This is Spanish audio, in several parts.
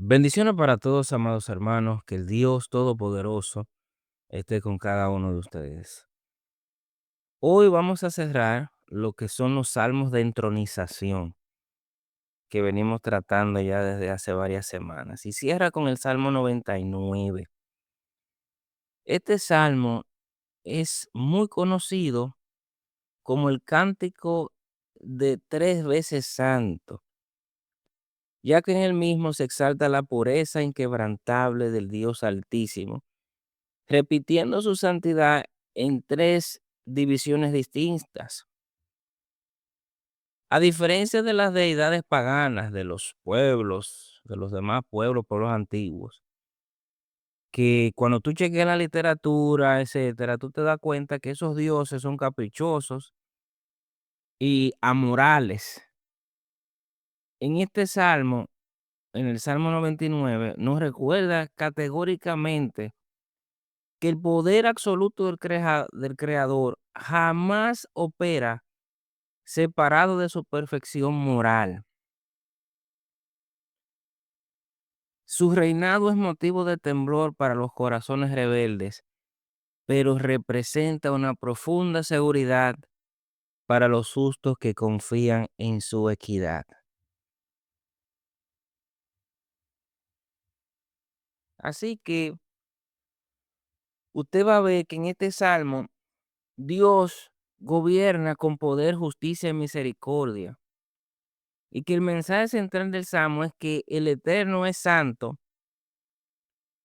Bendiciones para todos, amados hermanos, que el Dios Todopoderoso esté con cada uno de ustedes. Hoy vamos a cerrar lo que son los salmos de entronización que venimos tratando ya desde hace varias semanas. Y cierra con el Salmo 99. Este salmo es muy conocido como el cántico de tres veces santo, ya que en él mismo se exalta la pureza inquebrantable del Dios Altísimo, repitiendo su santidad en tres divisiones distintas. A diferencia de las deidades paganas de los pueblos, de los demás pueblos antiguos, que cuando tú chequeas la literatura, etcétera, tú te das cuenta que esos dioses son caprichosos y amorales. En este salmo, en el Salmo 99, nos recuerda categóricamente que el poder absoluto del creador jamás opera separado de su perfección moral. Su reinado es motivo de temblor para los corazones rebeldes, pero representa una profunda seguridad para los justos que confían en su equidad. Así que usted va a ver que en este salmo Dios gobierna con poder, justicia y misericordia. Y que el mensaje central del salmo es que el Eterno es santo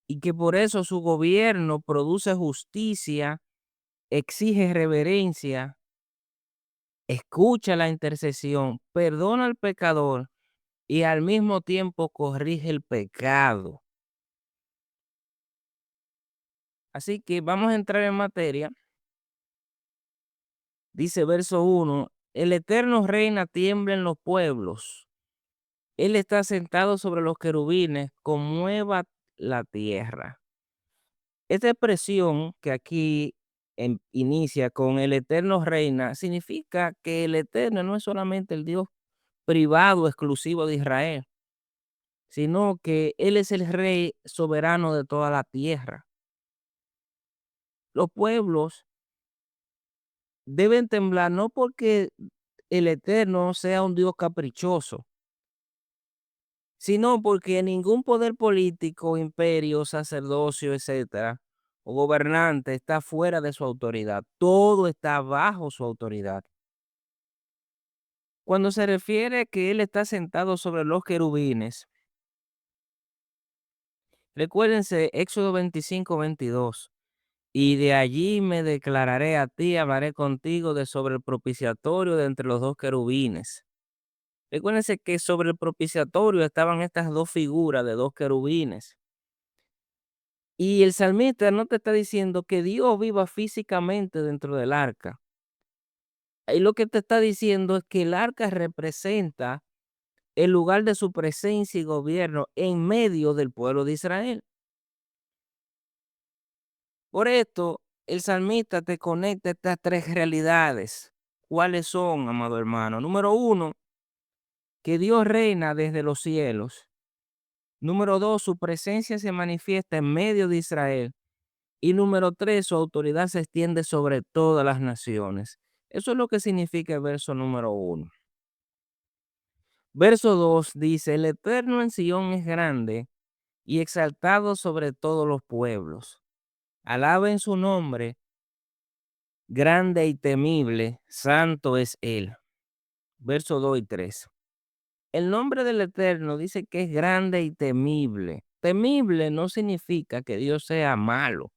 y que por eso su gobierno produce justicia, exige reverencia, escucha la intercesión, perdona al pecador y al mismo tiempo corrige el pecado. Así que vamos a entrar en materia. Dice verso 1: el Eterno reina, tiemblen los pueblos. Él está sentado sobre los querubines, conmueva la tierra. Esta expresión que aquí inicia con el Eterno reina, significa que el Eterno no es solamente el Dios privado, exclusivo de Israel, sino que Él es el Rey soberano de toda la tierra. Los pueblos deben temblar no porque el Eterno sea un Dios caprichoso, sino porque ningún poder político, imperio, sacerdocio, etcétera, o gobernante está fuera de su autoridad. Todo está bajo su autoridad. Cuando se refiere a que Él está sentado sobre los querubines, recuérdense Éxodo 25:22. Y de allí me declararé a ti, hablaré contigo de sobre el propiciatorio de entre los dos querubines. Recuérdense que sobre el propiciatorio estaban estas dos figuras de dos querubines. Y el salmista no te está diciendo que Dios viva físicamente dentro del arca. Y lo que te está diciendo es que el arca representa el lugar de su presencia y gobierno en medio del pueblo de Israel. Por esto, el salmista te conecta estas tres realidades. ¿Cuáles son, amado hermano? Número uno, que Dios reina desde los cielos. Número dos, su presencia se manifiesta en medio de Israel. Y número tres, su autoridad se extiende sobre todas las naciones. Eso es lo que significa el verso número uno. Verso 2 dice: el Eterno en Sión es grande y exaltado sobre todos los pueblos. Alaben su nombre, grande y temible, santo es Él. Verso 2 y 3. El nombre del Eterno dice que es grande y temible. Temible no significa que Dios sea malo,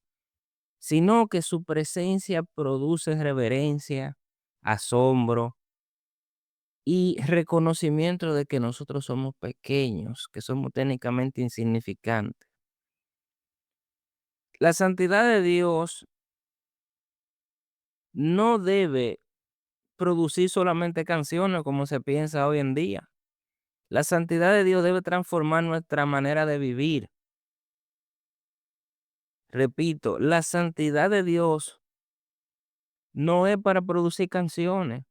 sino que su presencia produce reverencia, asombro y reconocimiento de que nosotros somos pequeños, que somos técnicamente insignificantes. La santidad de Dios no debe producir solamente canciones como se piensa hoy en día. La santidad de Dios debe transformar nuestra manera de vivir. Repito, la santidad de Dios no es para producir canciones,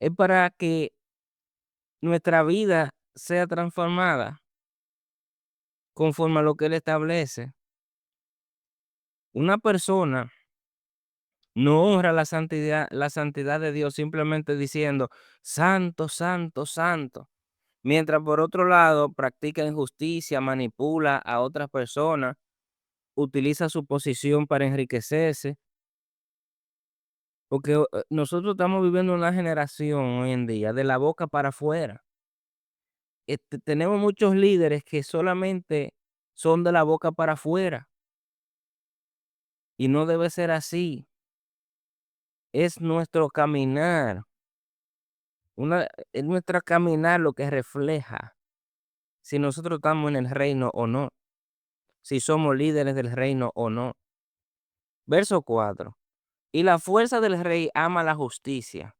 es para que nuestra vida sea transformada conforme a lo que Él establece. Una persona no honra la santidad de Dios simplemente diciendo: "Santo, santo, santo", mientras por otro lado practica injusticia, manipula a otras personas, utiliza su posición para enriquecerse, porque, nosotros estamos viviendo una generación hoy en día de la boca para afuera. Tenemos muchos líderes que solamente son de la boca para afuera, y no debe ser así. Es nuestro caminar, es nuestra caminar lo que refleja si nosotros estamos en el reino o no, si somos líderes del reino o no. Verso 4. Y la fuerza del rey ama la justicia.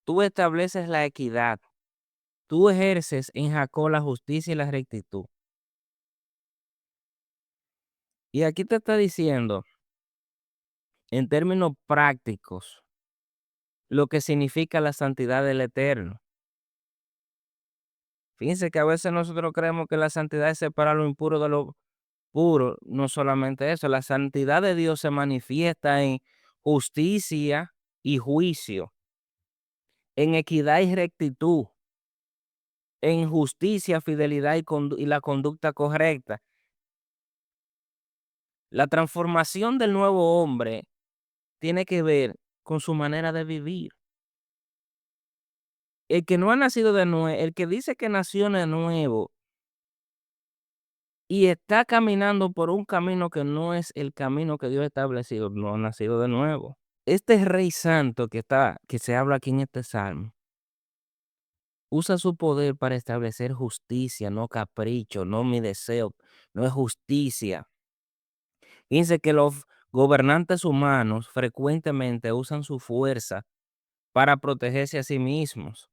Tú estableces la equidad. Tú ejerces en Jacob la justicia y la rectitud. Y aquí te está diciendo, en términos prácticos, lo que significa la santidad del Eterno. Fíjense que a veces nosotros creemos que la santidad es separar lo impuro de lo puro. No solamente eso, la santidad de Dios se manifiesta en justicia y juicio, en equidad y rectitud, en justicia, fidelidad y la conducta correcta. La transformación del nuevo hombre tiene que ver con su manera de vivir. El que no ha nacido de nuevo, el que dice que nació de nuevo y está caminando por un camino que no es el camino que Dios ha establecido, no ha nacido de nuevo. Este Rey Santo que se habla aquí en este salmo, usa su poder para establecer justicia, no capricho, no mi deseo, no es justicia. Fíjense que los gobernantes humanos frecuentemente usan su fuerza para protegerse a sí mismos.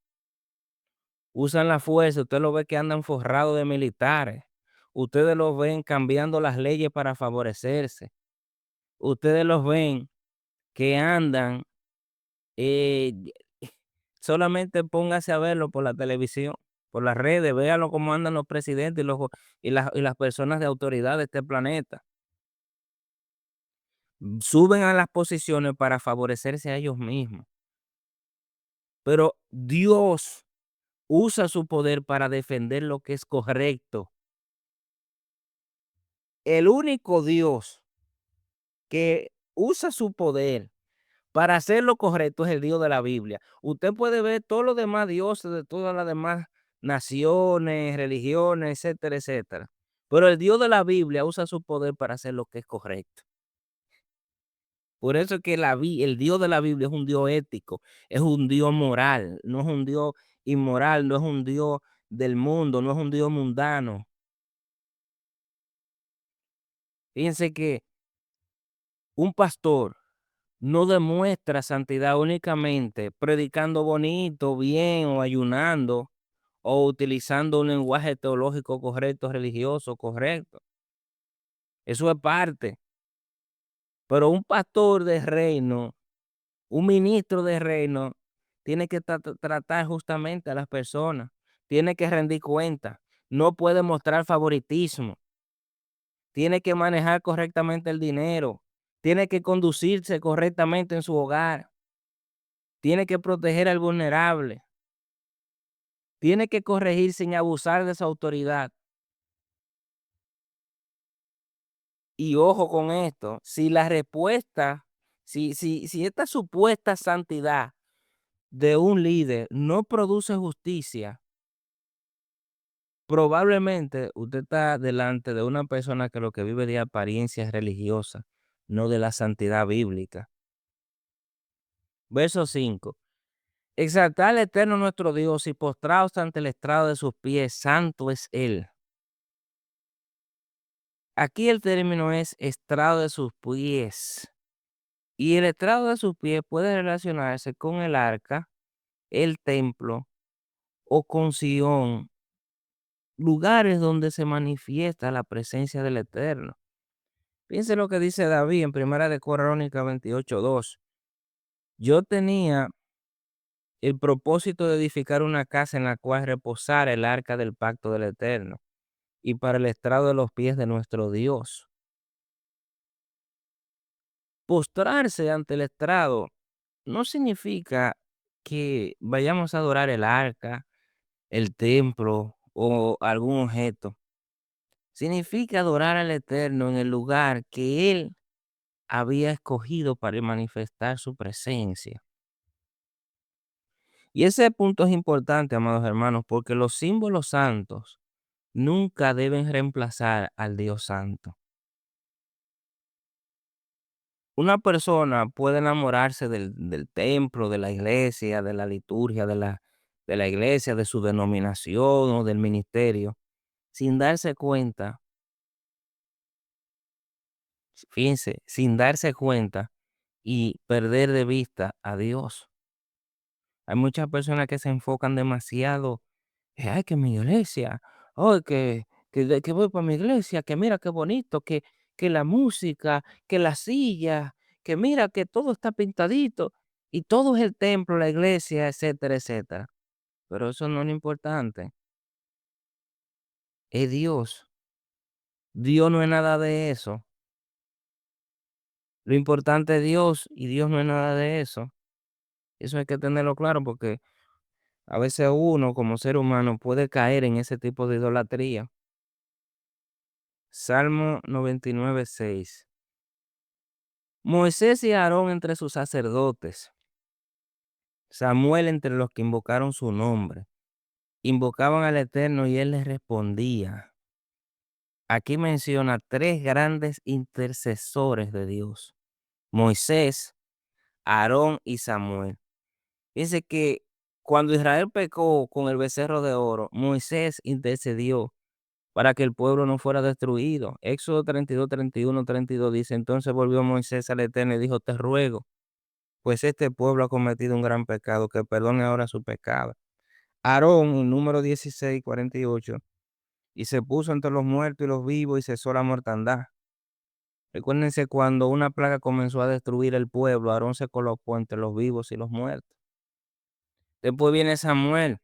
Usan la fuerza, usted lo ve que andan forrados de militares. Ustedes los ven cambiando las leyes para favorecerse. Ustedes los ven que andan, eh, solamente póngase a verlo por la televisión, por las redes, véanlo cómo andan los presidentes y las personas de autoridad de este planeta. Suben a las posiciones para favorecerse a ellos mismos. Pero Dios usa su poder para defender lo que es correcto. El único Dios que usa su poder para hacer lo correcto es el Dios de la Biblia. Usted puede ver todos los demás dioses de todas las demás naciones, religiones, etcétera, etcétera. Pero el Dios de la Biblia usa su poder para hacer lo que es correcto. Por eso es que el Dios de la Biblia es un Dios ético, es un Dios moral, no es un Dios inmoral, no es un Dios del mundo, no es un Dios mundano. Fíjense que un pastor no demuestra santidad únicamente predicando bonito, bien, o ayunando, o utilizando un lenguaje teológico correcto, religioso correcto. Eso es parte. Pero un pastor de reino, un ministro de reino, tiene que tratar justamente a las personas, tiene que rendir cuenta, no puede mostrar favoritismo, tiene que manejar correctamente el dinero, tiene que conducirse correctamente en su hogar, tiene que proteger al vulnerable, tiene que corregir sin abusar de su autoridad. Y ojo con esto, si la respuesta, si esta supuesta santidad de un líder no produce justicia, probablemente usted está delante de una persona que lo que vive de apariencias religiosas, no de la santidad bíblica. Verso 5. Exaltar al Eterno nuestro Dios y postraos ante el estrado de sus pies, santo es Él. Aquí el término es estrado de sus pies. Y el estrado de sus pies puede relacionarse con el arca, el templo o con Sión, lugares donde se manifiesta la presencia del Eterno. Fíjense lo que dice David en Primera de Crónicas 28:2. Yo tenía el propósito de edificar una casa en la cual reposara el arca del pacto del Eterno. y para el estrado de los pies de nuestro Dios. Postrarse ante el estrado no significa que vayamos a adorar el arca, el templo o algún objeto. Significa adorar al Eterno en el lugar que Él había escogido para manifestar su presencia. Y ese punto es importante, amados hermanos, porque los símbolos santos nunca deben reemplazar al Dios santo. Una persona puede enamorarse del templo, de la iglesia, de la liturgia, de la iglesia, de su denominación o del ministerio, sin darse cuenta, fíjense, sin darse cuenta y perder de vista a Dios. Hay muchas personas que se enfocan demasiado, ay, que mi iglesia, ay, que voy para mi iglesia, que mira qué bonito, que la música, que la silla, que mira que todo está pintadito y todo es el templo, la iglesia, etcétera, etcétera. Pero eso no es lo importante, es Dios. Dios no es nada de eso. Lo importante es Dios y Dios no es nada de eso. Eso hay que tenerlo claro porque a veces uno como ser humano puede caer en ese tipo de idolatría. Salmo 99:6. Moisés y Aarón entre sus sacerdotes, Samuel entre los que invocaron su nombre. Invocaban al Eterno y él les respondía. Aquí menciona tres grandes intercesores de Dios: Moisés, Aarón y Samuel. Dice que cuando Israel pecó con el becerro de oro, Moisés intercedió para que el pueblo no fuera destruido. Éxodo 32, 31, 32 dice: entonces volvió Moisés al Eterno y dijo: te ruego, pues este pueblo ha cometido un gran pecado, que perdone ahora su pecado. Aarón, en número 16, 48, y se puso entre los muertos y los vivos y cesó la mortandad. Recuérdense, cuando una plaga comenzó a destruir el pueblo, Aarón se colocó entre los vivos y los muertos. Después viene Samuel.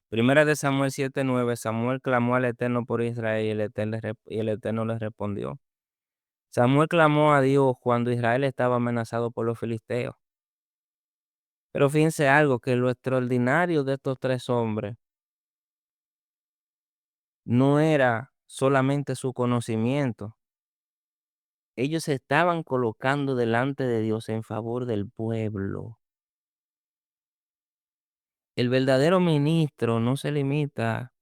Primera de Samuel 7:9. Samuel clamó al Eterno por Israel y el Eterno le respondió. Samuel clamó a Dios cuando Israel estaba amenazado por los filisteos. Pero fíjense algo, que lo extraordinario de estos tres hombres no era solamente su conocimiento. Ellos se estaban colocando delante de Dios en favor del pueblo. El verdadero ministro no se limita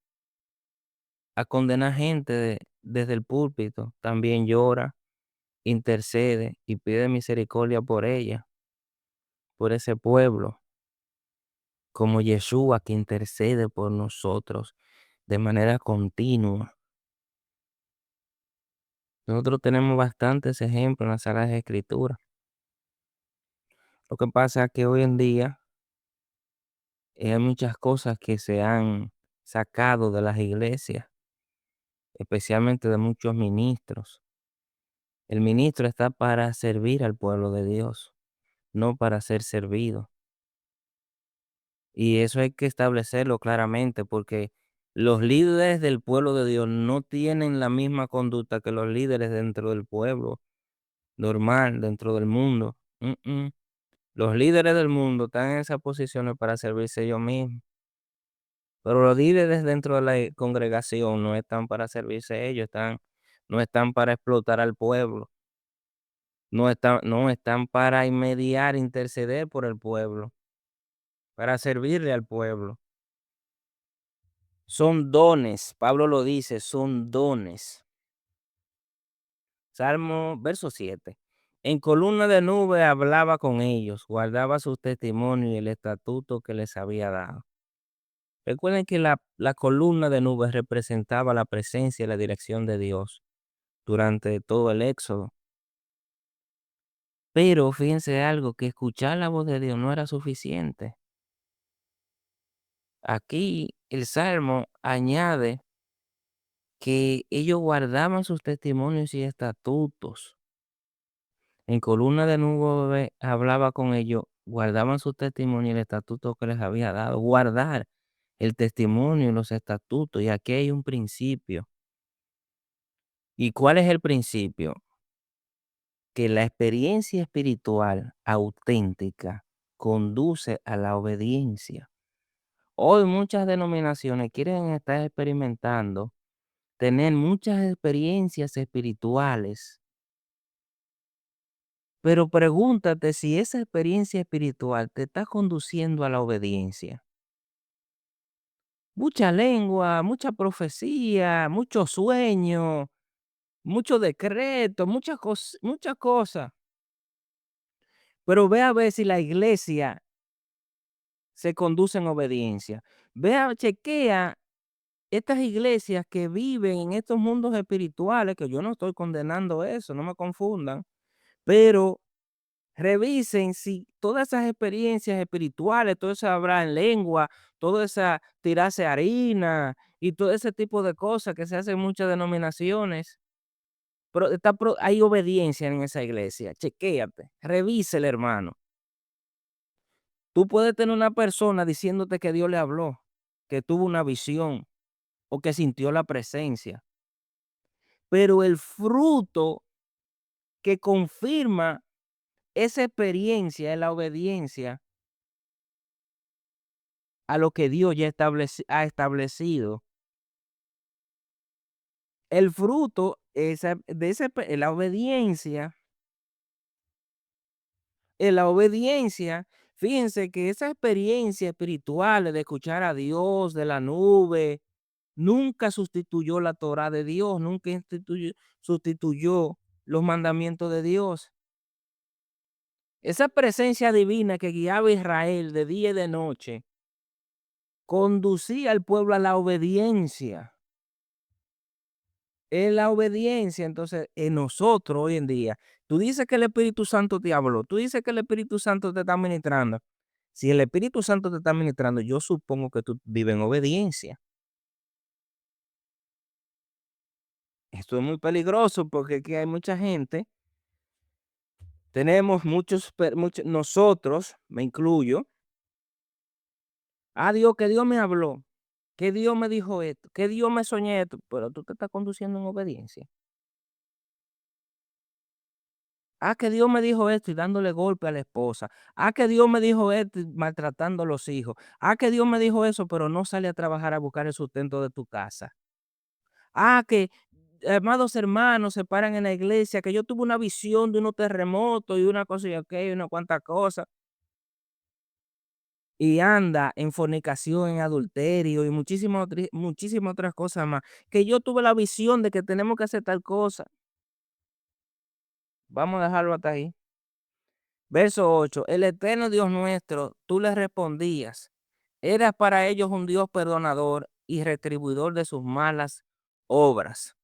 a condenar gente desde el púlpito. También llora, intercede y pide misericordia por ella, por ese pueblo, como Yeshua, que intercede por nosotros de manera continua. Nosotros tenemos bastantes ejemplos en las Sagradas Escrituras. Lo que pasa es que hoy en día hay muchas cosas que se han sacado de las iglesias, especialmente de muchos ministros. El ministro está para servir al pueblo de Dios, no para ser servido. Y eso hay que establecerlo claramente, porque los líderes del pueblo de Dios no tienen la misma conducta que los líderes dentro del pueblo normal, dentro del mundo. Los líderes del mundo están en esas posiciones para servirse ellos mismos, pero los líderes dentro de la congregación no están para servirse ellos, no están para explotar al pueblo, no están para interceder por el pueblo, para servirle al pueblo. Son dones, Pablo lo dice, son dones. Verso 7. En columna de nube hablaba con ellos, guardaba sus testimonios y el estatuto que les había dado. Recuerden que la columna de nube representaba la presencia y la dirección de Dios durante todo el éxodo. Pero fíjense algo, que escuchar la voz de Dios no era suficiente. Aquí el Salmo añade que ellos guardaban sus testimonios y estatutos. En columna de nube hablaba con ellos, guardaban su testimonio y el estatuto que les había dado. Guardar el testimonio y los estatutos, y aquí hay un principio. ¿Y cuál es el principio? Que la experiencia espiritual auténtica conduce a la obediencia. Hoy muchas denominaciones quieren estar experimentando, tener muchas experiencias espirituales, pero pregúntate si esa experiencia espiritual te está conduciendo a la obediencia. Mucha lengua, mucha profecía, mucho sueño, mucho decreto, muchas cosas. Pero ve a ver si la iglesia se conduce en obediencia. Chequea estas iglesias que viven en estos mundos espirituales, que yo no estoy condenando eso, no me confundan, pero revisen si todas esas experiencias espirituales, todo eso hablar en lengua, toda esa tirarse harina y todo ese tipo de cosas que se hacen en muchas denominaciones, pero hay obediencia en esa iglesia. Chequéate, revísele, hermano. Tú puedes tener una persona diciéndote que Dios le habló, que tuvo una visión o que sintió la presencia, pero el fruto que confirma esa experiencia es la obediencia a lo que Dios ya ha establecido. El fruto de esa la obediencia, fíjense que esa experiencia espiritual de escuchar a Dios de la nube, nunca sustituyó la Torá de Dios, nunca sustituyó los mandamientos de Dios. Esa presencia divina que guiaba a Israel de día y de noche, conducía al pueblo a la obediencia. En la obediencia, entonces, en nosotros hoy en día, tú dices que el Espíritu Santo te habló, tú dices que el Espíritu Santo te está ministrando. Si el Espíritu Santo te está ministrando, yo supongo que tú vives en obediencia. Esto es muy peligroso porque aquí hay mucha gente, tenemos nosotros, me incluyo, Dios, que Dios me habló, que Dios me dijo esto, que Dios me soñé esto, pero tú te estás conduciendo en obediencia. Que Dios me dijo esto y dándole golpe a la esposa. Que Dios me dijo esto y maltratando a los hijos. Que Dios me dijo eso, pero no sale a trabajar a buscar el sustento de tu casa. Que amados hermanos se paran en la iglesia, que yo tuve una visión de unos terremotos y una cosa y aquello, y una cuanta cosa. Y anda en fornicación, en adulterio y muchísimas otras cosas más. Que yo tuve la visión de que tenemos que hacer tal cosa. Vamos a dejarlo hasta ahí. Verso 8, el eterno Dios nuestro, tú le respondías, eras para ellos un Dios perdonador y retribuidor de sus malas obras.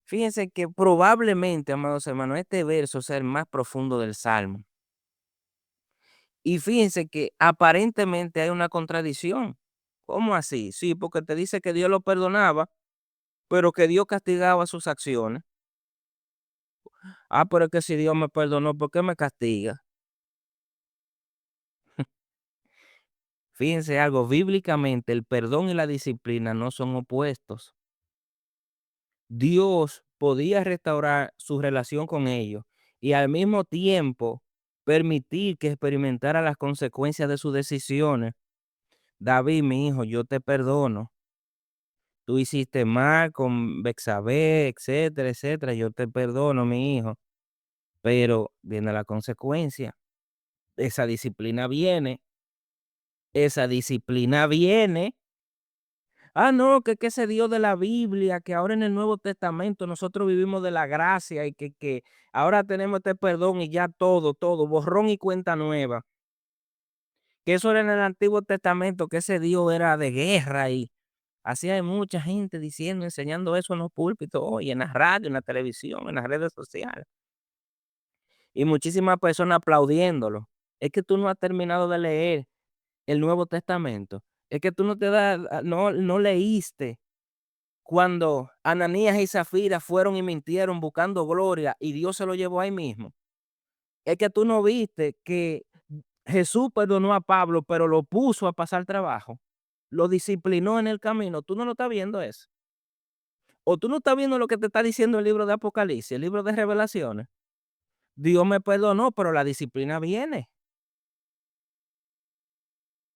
Fíjense que probablemente, amados hermanos, este verso sea el más profundo del Salmo. Y fíjense que aparentemente hay una contradicción. ¿Cómo así? Sí, porque te dice que Dios lo perdonaba, pero que Dios castigaba sus acciones. Pero es que si Dios me perdonó, ¿por qué me castiga? Fíjense algo, bíblicamente el perdón y la disciplina no son opuestos. Dios podía restaurar su relación con ellos y al mismo tiempo permitir que experimentara las consecuencias de sus decisiones. David, mi hijo, yo te perdono. Tú hiciste mal con Bexabé, etcétera, etcétera. Yo te perdono, mi hijo. Pero viene la consecuencia. Esa disciplina viene. Esa disciplina viene. No, que ese Dios de la Biblia, que ahora en el Nuevo Testamento nosotros vivimos de la gracia y que ahora tenemos este perdón y ya todo, borrón y cuenta nueva. Que eso era en el Antiguo Testamento, que ese Dios era de guerra y así hay mucha gente diciendo, enseñando eso en los púlpitos hoy, en la radio, en la televisión, en las redes sociales. Y muchísimas personas aplaudiéndolo. Es que tú no has terminado de leer el Nuevo Testamento. Es que tú no leíste cuando Ananías y Zafira fueron y mintieron buscando gloria y Dios se lo llevó ahí mismo. Es que tú no viste que Jesús perdonó a Pablo, pero lo puso a pasar trabajo. lo disciplinó en el camino. ¿Tú no lo estás viendo eso? O tú no estás viendo lo que te está diciendo el libro de Apocalipsis, el libro de Revelaciones. Dios me perdonó, pero la disciplina viene.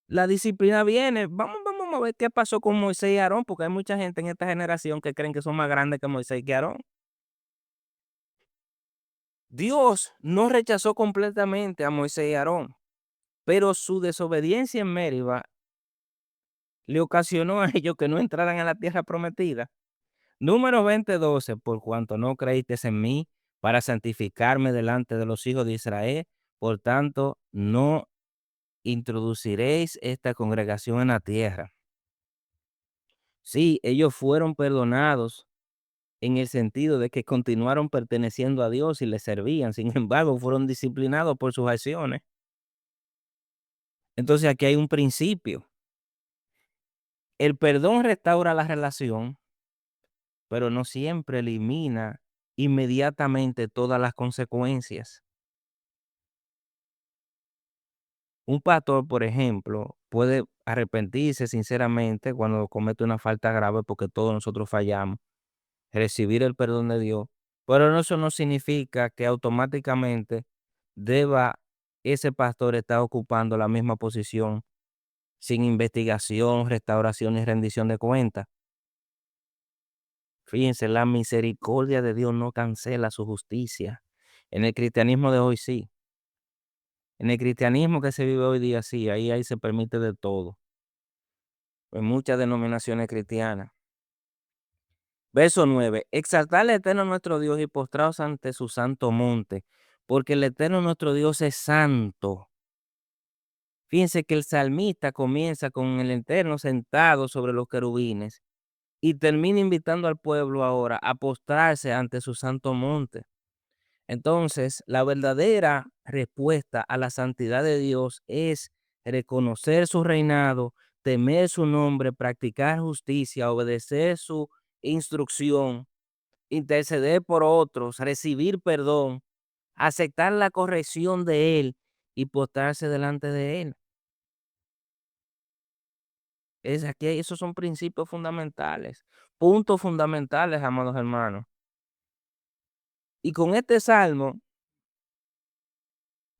La disciplina viene. Vamos a ver qué pasó con Moisés y Aarón, porque hay mucha gente en esta generación que creen que son más grandes que Moisés y que Aarón. Dios no rechazó completamente a Moisés y Aarón, pero su desobediencia en Meriba le ocasionó a ellos que no entraran a la tierra prometida. Número 20:12, por cuanto no creíste en mí para santificarme delante de los hijos de Israel, por tanto no introduciréis esta congregación en la tierra. Sí, ellos fueron perdonados en el sentido de que continuaron perteneciendo a Dios y le servían, sin embargo, fueron disciplinados por sus acciones. Entonces aquí hay un principio. El perdón restaura la relación, pero no siempre elimina inmediatamente todas las consecuencias. Un pastor, por ejemplo, puede arrepentirse sinceramente cuando comete una falta grave, porque todos nosotros fallamos, recibir el perdón de Dios, pero eso no significa que automáticamente deba ese pastor estar ocupando la misma posición sin investigación, restauración y rendición de cuentas. Fíjense, la misericordia de Dios no cancela su justicia. En el cristianismo de hoy sí. En el cristianismo que se vive hoy día sí, ahí se permite de todo. En muchas denominaciones cristianas. Verso 9. Exaltar al Eterno nuestro Dios y postraos ante su santo monte, porque el Eterno nuestro Dios es santo. Fíjense que el salmista comienza con el Eterno sentado sobre los querubines y termina invitando al pueblo ahora a postrarse ante su santo monte. Entonces, la verdadera respuesta a la santidad de Dios es reconocer su reinado, temer su nombre, practicar justicia, obedecer su instrucción, interceder por otros, recibir perdón, aceptar la corrección de Él y postrarse delante de Él. Esos son principios fundamentales, puntos fundamentales, amados hermanos. Y con este salmo,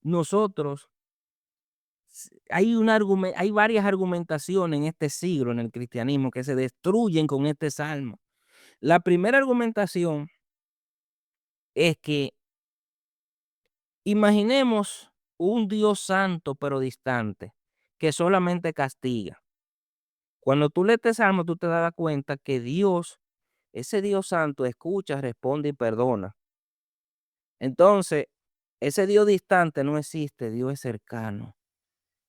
nosotros hay varias argumentaciones en este siglo, en el cristianismo, que se destruyen con este salmo. La primera argumentación es que imaginemos un Dios santo pero distante, que solamente castiga. Cuando tú lees este salmo, tú te das cuenta que Dios, ese Dios santo, escucha, responde y perdona. Entonces, ese Dios distante no existe, Dios es cercano.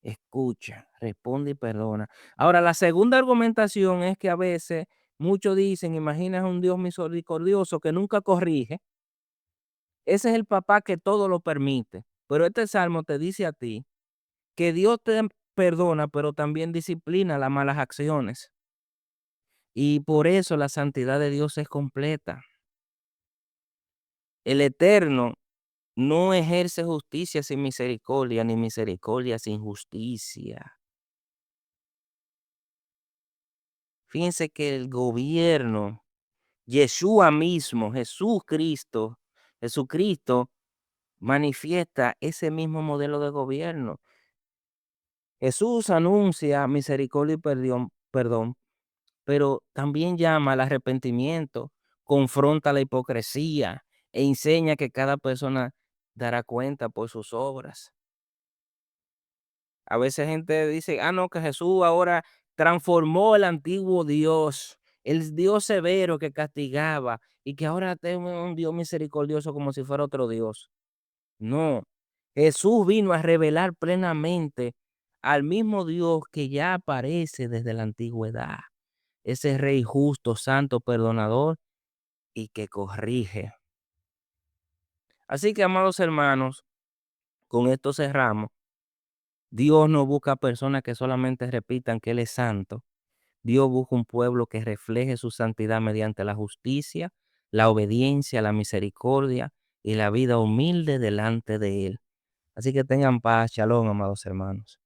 Escucha, responde y perdona. Ahora, la segunda argumentación es que a veces muchos dicen, imaginas un Dios misericordioso que nunca corrige. Ese es el papá que todo lo permite. Pero este salmo te dice a ti que Dios te perdona, pero también disciplina las malas acciones. Y por eso la santidad de Dios es completa. El Eterno no ejerce justicia sin misericordia, ni misericordia sin justicia. Fíjense que el gobierno, Yeshua mismo, Jesucristo manifiesta ese mismo modelo de gobierno. Jesús anuncia misericordia y perdón, pero también llama al arrepentimiento, confronta la hipocresía e enseña que cada persona dará cuenta por sus obras. A veces gente dice, no, que Jesús ahora transformó el antiguo Dios, el Dios severo que castigaba y que ahora tengo un Dios misericordioso como si fuera otro Dios. No, Jesús vino a revelar plenamente al mismo Dios que ya aparece desde la antigüedad, ese Rey justo, santo, perdonador y que corrige. Así que, amados hermanos, con esto cerramos. Dios no busca personas que solamente repitan que Él es santo. Dios busca un pueblo que refleje su santidad mediante la justicia, la obediencia, la misericordia y la vida humilde delante de Él. Así que tengan paz, shalom, amados hermanos.